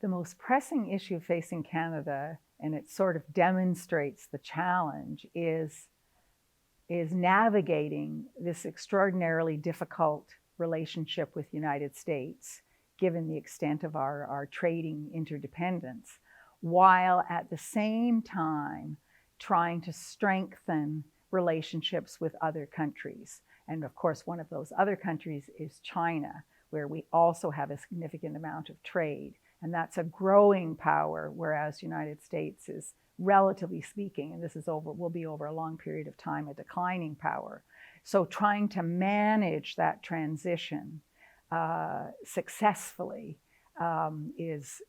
The most pressing issue facing Canada, and it sort of demonstrates the challenge, is navigating this extraordinarily difficult relationship with the United States, given the extent of our trading interdependence, while at the same time trying to strengthen relationships with other countries. And of course, one of those other countries is China, where we also have a significant amount of trade. And that's a growing power, whereas the United States is, relatively speaking, and this is will be over a long period of time, a declining power. So trying to manage that transition successfully is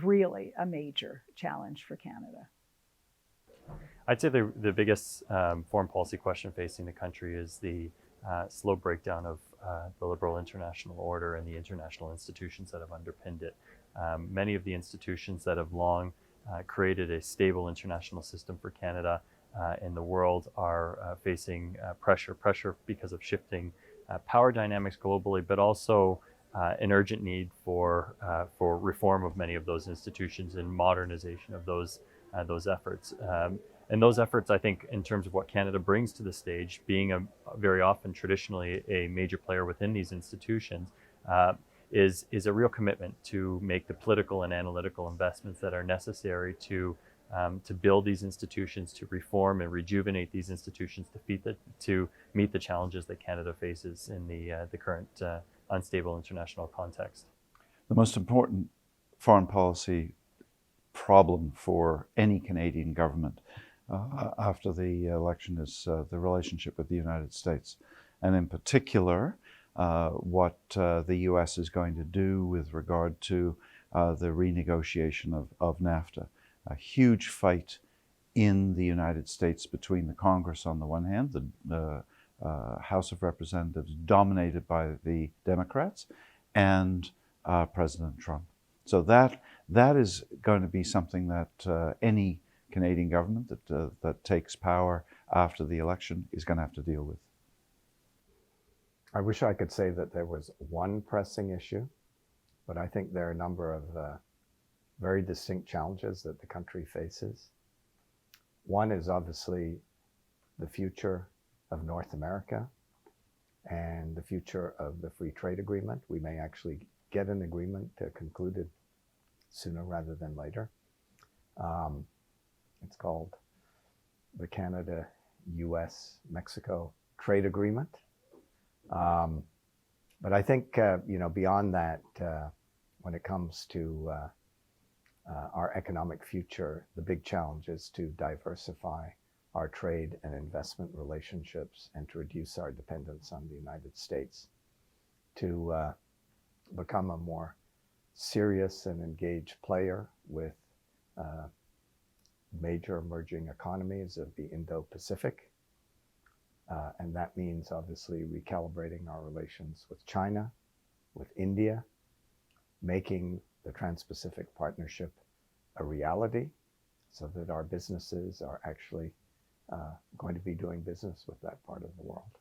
really a major challenge for Canada. I'd say the biggest foreign policy question facing the country is the slow breakdown of the liberal international order and the international institutions that have underpinned it. Many of the institutions that have long created a stable international system for Canada and the world are facing pressure because of shifting power dynamics globally, but also an urgent need for reform of many of those institutions and modernization of those efforts. And those efforts, I think, in terms of what Canada brings to the stage, being very often traditionally a major player within these institutions, is a real commitment to make the political and analytical investments that are necessary to build these institutions, to reform and rejuvenate these institutions, to meet the challenges that Canada faces in the current unstable international context. The most important foreign policy problem for any Canadian government after the election is the relationship with the United States, and in particular, what the U.S. is going to do with regard to the renegotiation of NAFTA. A huge fight in the United States between the Congress on the one hand, the House of Representatives dominated by the Democrats, and President Trump. So that is going to be something that any Canadian government that takes power after the election is going to have to deal with. I wish I could say that there was one pressing issue, but I think there are a number of very distinct challenges that the country faces. One is obviously the future of North America and the future of the free trade agreement. We may actually get an agreement concluded sooner rather than later. It's called the Canada-US-Mexico Trade Agreement. But I think, beyond that, when it comes to our economic future, the big challenge is to diversify our trade and investment relationships and to reduce our dependence on the United States, to become a more serious and engaged player with major emerging economies of the Indo-Pacific. And that means obviously recalibrating our relations with China, with India, making the Trans-Pacific Partnership a reality so that our businesses are actually going to be doing business with that part of the world.